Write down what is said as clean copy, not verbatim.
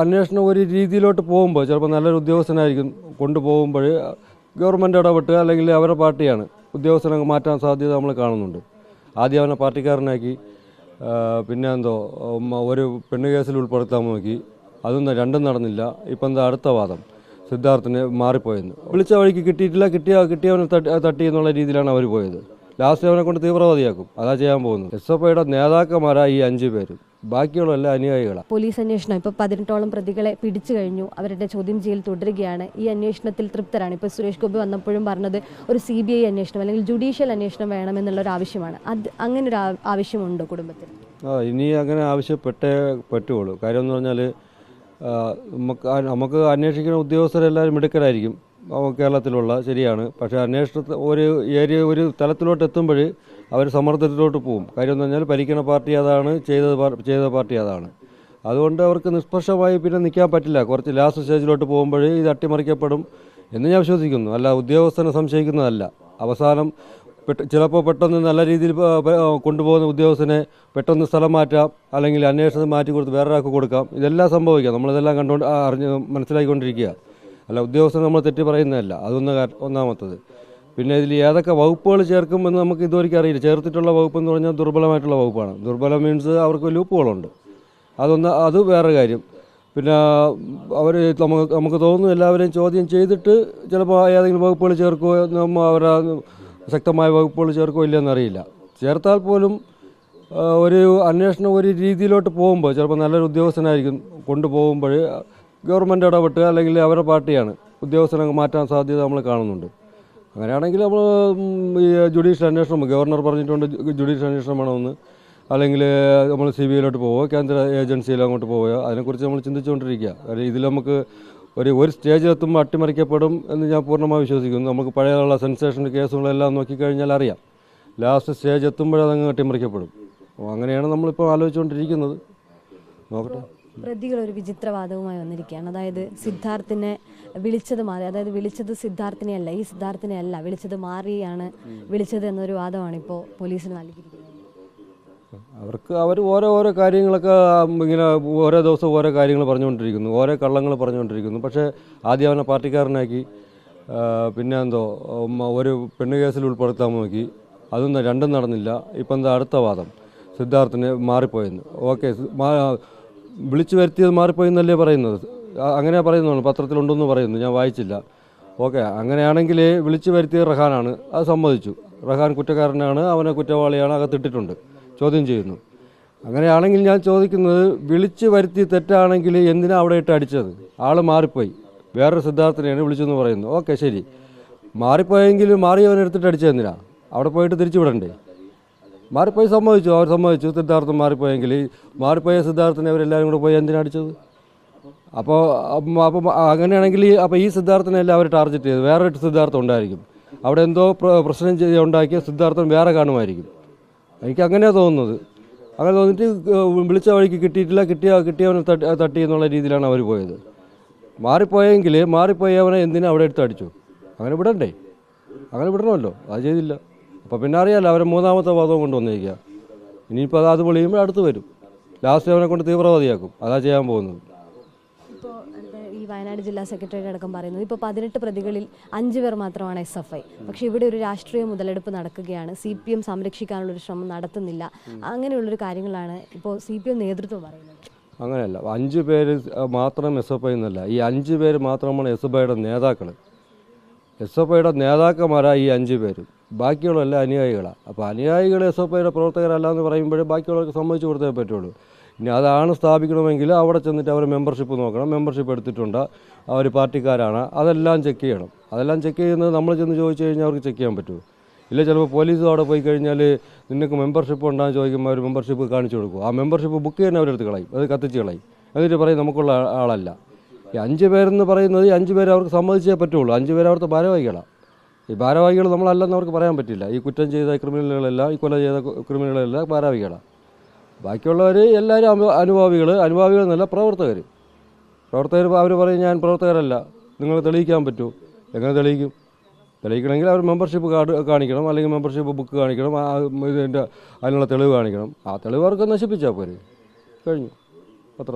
അന്വേഷണം ഒരു രീതിയിലോട്ട് പോകുമ്പോൾ ചിലപ്പോൾ നല്ലൊരു ഉദ്യോഗസ്ഥനായിരിക്കും കൊണ്ടുപോകുമ്പോൾ ഗവൺമെൻറ് ഇടപെട്ട് അല്ലെങ്കിൽ അവരുടെ പാർട്ടിയാണ് ഉദ്യോഗസ്ഥനെ മാറ്റാൻ സാധ്യത നമ്മൾ കാണുന്നുണ്ട്. ആദ്യം അവനെ പാർട്ടിക്കാരനാക്കി, പിന്നെ ഒരു പെണ്ണ് കേസിൽ ഉൾപ്പെടുത്താൻ നോക്കി, അതൊന്നും രണ്ടും നടന്നില്ല. ഇപ്പം അടുത്ത വാദം സിദ്ധാർത്ഥിന് മാറിപ്പോയെന്ന് വിളിച്ച വഴിക്ക് കിട്ടിയിട്ടില്ല, കിട്ടിയവനെ തട്ടി എന്നുള്ള രീതിയിലാണ് അവർ പോയത്. ലാസ്റ്റ് അവനെ കൊണ്ട് തീവ്രവാദിയാക്കും. അതാ ചെയ്യാൻ പോകുന്നത്. SFIയുടെ നേതാക്കന്മാരായി ഈ 5 പേരും, ബാക്കിയുള്ള അനുയായികളാണ്. പോലീസ് അന്വേഷണം ഇപ്പോൾ 18ഓളം പ്രതികളെ പിടിച്ചു കഴിഞ്ഞു. അവരുടെ ചോദ്യം ചെയ്യൽ തുടരുകയാണ്. ഈ അന്വേഷണത്തിൽ തൃപ്തരാണ്. ഇപ്പോൾ സുരേഷ് ഗോപി വന്നപ്പോഴും പറഞ്ഞത് ഒരു CBI അന്വേഷണം അല്ലെങ്കിൽ ജുഡീഷ്യൽ അന്വേഷണം വേണമെന്നുള്ളൊരു ആവശ്യമാണ്. അങ്ങനെ ഒരു ആവശ്യമുണ്ടോ കുടുംബത്തിൽ? ഇനി അങ്ങനെ ആവശ്യപ്പെട്ടേ പറ്റുള്ളൂ. കാര്യം എന്ന് പറഞ്ഞാൽ നമുക്ക് അന്വേഷിക്കുന്ന ഉദ്യോഗസ്ഥരെല്ലാവരും മിടുക്കരായിരിക്കും കേരളത്തിലുള്ള, ശരിയാണ്. പക്ഷേ അന്വേഷണത്തിൽ ഒരു തലത്തിലോട്ട് എത്തുമ്പോൾ അവർ സമ്മർദ്ദത്തിലോട്ട് പോകും. കാര്യം എന്ന് പറഞ്ഞാൽ ഭരിക്കുന്ന പാർട്ടി അതാണ്, ചെയ്ത പാർട്ടി അതാണ്. അതുകൊണ്ട് അവർക്ക് നിഷ്പക്ഷമായി പിന്നെ നിൽക്കാൻ പറ്റില്ല. കുറച്ച് ലാസ്റ്റ് സ്റ്റേജിലോട്ട് പോകുമ്പോൾ ഇത് അട്ടിമറിക്കപ്പെടും എന്ന് ഞാൻ വിശ്വസിക്കുന്നു. അല്ല, ഉദ്യോഗസ്ഥനെ സംശയിക്കുന്നതല്ല. അവസാനം ചിലപ്പോൾ പെട്ടെന്ന് നല്ല രീതിയിൽ കൊണ്ടുപോകുന്ന ഉദ്യോഗസ്ഥനെ പെട്ടെന്ന് സ്ഥലം മാറ്റാം, അല്ലെങ്കിൽ അന്വേഷണം മാറ്റി കൊടുത്ത് വേറൊരാൾക്ക് കൊടുക്കാം. ഇതെല്ലാം സംഭവിക്കാം. നമ്മളിതെല്ലാം മനസ്സിലാക്കിക്കൊണ്ടിരിക്കുക. അല്ല, ഉദ്യോഗസ്ഥനെ നമ്മൾ തെറ്റി പറയുന്നതല്ല. ഒന്നാമത്തത്. പിന്നെ ഇതിൽ ഏതൊക്കെ വകുപ്പുകൾ ചേർക്കുമെന്ന് നമുക്ക് ഇതുവരെയ്ക്കും അറിയില്ല. ചേർത്തിട്ടുള്ള വകുപ്പ് എന്ന് പറഞ്ഞാൽ ദുർബലമായിട്ടുള്ള വകുപ്പാണ്. ദുർബലം മീൻസ് അവർക്ക് ലൂപ്പുകളുണ്ട്. അത് വേറെ കാര്യം. പിന്നെ അവർ നമുക്ക് തോന്നുന്നു എല്ലാവരെയും ചോദ്യം ചെയ്തിട്ട് ചിലപ്പോൾ ഏതെങ്കിലും വകുപ്പുകൾ ചേർക്കുമോ, അവരെ ശക്തമായ വകുപ്പുകൾ ചേർക്കുമോ ഇല്ലയെന്നറിയില്ല. ചേർത്താൽ പോലും ഒരു അന്വേഷണം ഒരു രീതിയിലോട്ട് പോകുമ്പോൾ ചിലപ്പോൾ നല്ലൊരു ഉദ്യോഗസ്ഥനായിരിക്കും കൊണ്ടുപോകുമ്പോൾ ഗവൺമെൻറ് ഇടപെട്ട് അല്ലെങ്കിൽ അവരുടെ പാർട്ടിയാണ് ഉദ്യോഗസ്ഥനെ മാറ്റാൻ സാധ്യത നമ്മൾ കാണുന്നുണ്ട്. അങ്ങനെയാണെങ്കിൽ നമ്മൾ ഈ ജുഡീഷ്യൽ അന്വേഷണം, ഗവർണർ പറഞ്ഞിട്ടുണ്ട് ജുഡീഷ്യൽ അന്വേഷണം വേണമെന്ന്, അല്ലെങ്കിൽ നമ്മൾ CBIയിലോട്ട് പോവുക, കേന്ദ്ര ഏജൻസിയിൽ അങ്ങോട്ട് പോവുക. അതിനെക്കുറിച്ച് നമ്മൾ ചിന്തിച്ചുകൊണ്ടിരിക്കുക. കാര്യം ഇതിൽ നമുക്ക് ഒരു സ്റ്റേജിലെത്തുമ്പോൾ അട്ടിമറിക്കപ്പെടും എന്ന് ഞാൻ പൂർണ്ണമായി വിശ്വസിക്കുന്നു. നമുക്ക് പഴയുള്ള സെൻസേഷൻ കേസുകളെല്ലാം നോക്കിക്കഴിഞ്ഞാൽ അറിയാം, ലാസ്റ്റ് സ്റ്റേജ് എത്തുമ്പോഴതങ്ങ് അട്ടിമറിക്കപ്പെടും. അങ്ങനെയാണ് നമ്മളിപ്പോൾ ആലോചിച്ചുകൊണ്ടിരിക്കുന്നത്. നോക്കട്ടെ. പ്രതികൾ ഒരു വിചിത്രവാദവുമായി വന്നിരിക്കുകയാണ്. അതായത് സിദ്ധാർത്ഥിനെ വിളിച്ചത് മാറി, അതായത് വിളിച്ചത് സിദ്ധാർത്ഥിനെ അല്ല, ഈ സിദ്ധാർത്ഥിനെ അല്ല വിളിച്ചത്, മാറിയാണ് വിളിച്ചത് എന്നൊരു വാദമാണ് ഇപ്പോൾ പോലീസിന് നൽകിയിരിക്കുന്നത്. അവർ ഓരോ കാര്യങ്ങളൊക്കെ ഇങ്ങനെ ഓരോ ദിവസം ഓരോ കാര്യങ്ങൾ പറഞ്ഞുകൊണ്ടിരിക്കുന്നു, ഓരോ കള്ളങ്ങൾ പറഞ്ഞുകൊണ്ടിരിക്കുന്നു. പക്ഷേ ആദ്യം അവനെ പാർട്ടിക്കാരനാക്കി, പിന്നെ ഒരു പെണ്ണ് കേസിൽ ഉൾപ്പെടുത്താൻ നോക്കി, അതൊന്നും രണ്ടും നടന്നില്ല. ഇപ്പം അടുത്ത വാദം സിദ്ധാർത്ഥിന് മാറിപ്പോയെന്ന്. ഓക്കെ, വിളിച്ചു വരുത്തിയത് മാറിപ്പോയെന്നല്ലേ പറയുന്നത്? അങ്ങനെ പറയുന്നതാണ്, പത്രത്തിലുണ്ടെന്ന് പറയുന്നു, ഞാൻ വായിച്ചില്ല. ഓക്കെ, അങ്ങനെയാണെങ്കിൽ വിളിച്ചു വരുത്തിയത് റഹാനാണ്, അത് സമ്മതിച്ചു. റഹാൻ കുറ്റക്കാരനാണ്, അവനെ കുറ്റവാളിയാണ്, അകത്തിട്ടിട്ടുണ്ട്, ചോദ്യം ചെയ്യുന്നു. അങ്ങനെയാണെങ്കിൽ ഞാൻ ചോദിക്കുന്നത്, വിളിച്ചു വരുത്തി തെറ്റാണെങ്കിൽ എന്തിനാണ് അവിടെ ഇട്ട് അടിച്ചത്? ആൾ മാറിപ്പോയി, വേറൊരു സിദ്ധാർത്ഥിനെയാണ് വിളിച്ചെന്ന് പറയുന്നു. ഓക്കെ, ശരി, മാറിപ്പോയെങ്കിലും മാറിയവനെടുത്തിട്ട് അടിച്ചതെന്തിനാ? അവിടെ പോയിട്ട് തിരിച്ചു വിടണ്ടേ? മാറിപ്പോയി അവർ സമ്മതിച്ചു സിദ്ധാർത്ഥൻ മാറിപ്പോയെങ്കിൽ. മാറിപ്പോയ സിദ്ധാർത്ഥനെ അവരെല്ലാവരും കൂടെ പോയി എന്തിനാണ് അടിച്ചത്? അപ്പോൾ അങ്ങനെയാണെങ്കിൽ ഈ സിദ്ധാർത്ഥനെല്ലാം അവർ ടാർഗറ്റ് ചെയ്ത് വേറൊരു സിദ്ധാർത്ഥം ഉണ്ടായിരിക്കും. അവിടെ എന്തോ പ്രശ്നം ഉണ്ടാക്കിയ സിദ്ധാർത്ഥൻ വേറെ കാണുമായിരിക്കും. എനിക്ക് അങ്ങനെയാണ് തോന്നുന്നത്. അങ്ങനെ തോന്നിയിട്ട് വിളിച്ച വഴിക്ക് കിട്ടിയിട്ടില്ല, കിട്ടിയവനെ തട്ടി എന്നുള്ള രീതിയിലാണ് അവർ പോയത്. മാറിപ്പോയവനെ എന്തിനാ അവിടെ എടുത്ത് അടിച്ചു? അങ്ങനെ വിടണ്ടേ? അങ്ങനെ വിടണമല്ലോ, അത് ചെയ്തില്ല. അപ്പോൾ പിന്നെ അറിയാമല്ലോ, അവരെ മൂന്നാമത്തെ വാദവും കൊണ്ടുവന്നിരിക്കുക. ഇനിയിപ്പോൾ അത് പൊളിയുമ്പോൾ അടുത്ത് വരും. ലാസ്റ്റ് അവനെ കൊണ്ട് തീവ്രവാദിയാക്കും. അതാ ചെയ്യാൻ പോകുന്നത്. ഇപ്പോൾ ഈ വയനാട് ജില്ലാ സെക്രട്ടറി അടക്കം പറയുന്നത് ഇപ്പോൾ 18 പ്രതികളിൽ 5 പേർ മാത്രമാണ് SFI. പക്ഷേ ഇവിടെ ഒരു രാഷ്ട്രീയ മുതലെടുപ്പ് നടക്കുകയാണ്. CPM സംരക്ഷിക്കാനുള്ളൊരു ശ്രമം നടത്തുന്നില്ല. അങ്ങനെയുള്ളൊരു കാര്യങ്ങളാണ് ഇപ്പോൾ CPM നേതൃത്വം പറയുന്നത്. അങ്ങനെയല്ല, 5 പേര് മാത്രം SFI എന്നല്ല, ഈ 5 പേര് മാത്രമാണ് SFIയുടെ നേതാക്കൾ. SFIയുടെ നേതാക്കന്മാരായി ഈ 5 പേരും, ബാക്കിയുള്ള അനുയായികളാണ്. അപ്പോൾ അനുയായികൾ SFIയുടെ പ്രവർത്തകരല്ല എന്ന് പറയുമ്പോഴേ ബാക്കിയുള്ളവർക്ക് സമ്മതിച്ചു കൊടുത്തേ പറ്റുള്ളൂ. ഇനി അതാണ് സ്ഥാപിക്കണമെങ്കിൽ അവിടെ ചെന്നിട്ട് അവർ മെമ്പർഷിപ്പ് നോക്കണം. മെമ്പർഷിപ്പ് എടുത്തിട്ടുണ്ട്, അവർ പാർട്ടിക്കാരാണ്, അതെല്ലാം ചെക്ക് ചെയ്യണം. അതെല്ലാം ചെക്ക് ചെയ്യുന്നത് നമ്മൾ ചെന്ന് ചോദിച്ചു കഴിഞ്ഞാൽ അവർക്ക് ചെക്ക് ചെയ്യാൻ പറ്റുമോ? ഇല്ല, ചിലപ്പോൾ പോലീസ് അവിടെ പോയി കഴിഞ്ഞാൽ നിങ്ങൾക്ക് മെമ്പർഷിപ്പ് ഉണ്ടാകുന്ന ചോദിക്കുമ്പോൾ അവർ മെമ്പർഷിപ്പ് കാണിച്ചു കൊടുക്കും. ആ മെമ്പർഷിപ്പ് ബുക്ക് തന്നെ അവരെടുത്ത് കളയും, അത് കത്തിച്ച് കളയും. എന്നിട്ട് പറയും നമുക്കുള്ള ആളല്ല. ഈ 5 പേരെന്ന് പറയുന്നത്, ഈ 5 പേര് അവർക്ക് സമ്മതിച്ചേ പറ്റുള്ളൂ. 5 പേര് അവിടുത്തെ ഭാരവാഹികളാണ്. ഈ ഭാരവാഹികൾ നമ്മളല്ലെന്ന് അവർക്ക് പറയാൻ പറ്റില്ല. ഈ കുറ്റം ചെയ്ത ക്രിമിനലുകളെല്ലാം, ഈ കൊല ചെയ്ത ക്രിമിനലുകളെല്ലാം ഭാരവാഹികളാണ്. ബാക്കിയുള്ളവർ എല്ലാവരും അനുഭാവികൾ എന്നല്ല, പ്രവർത്തകർ. അവർ പറയും ഞാൻ പ്രവർത്തകരല്ല, നിങ്ങൾ തെളിയിക്കാൻ പറ്റുമോ? എങ്ങനെ തെളിയിക്കും? തെളിയിക്കണമെങ്കിൽ അവർ മെമ്പർഷിപ്പ് കാർഡ് കാണിക്കണം, അല്ലെങ്കിൽ മെമ്പർഷിപ്പ് ബുക്ക് കാണിക്കണം, അതിനുള്ള തെളിവ് കാണിക്കണം. ആ തെളിവ് അവർക്ക് നശിപ്പിച്ചാൽ പോരെ, കഴിഞ്ഞു, അത്ര.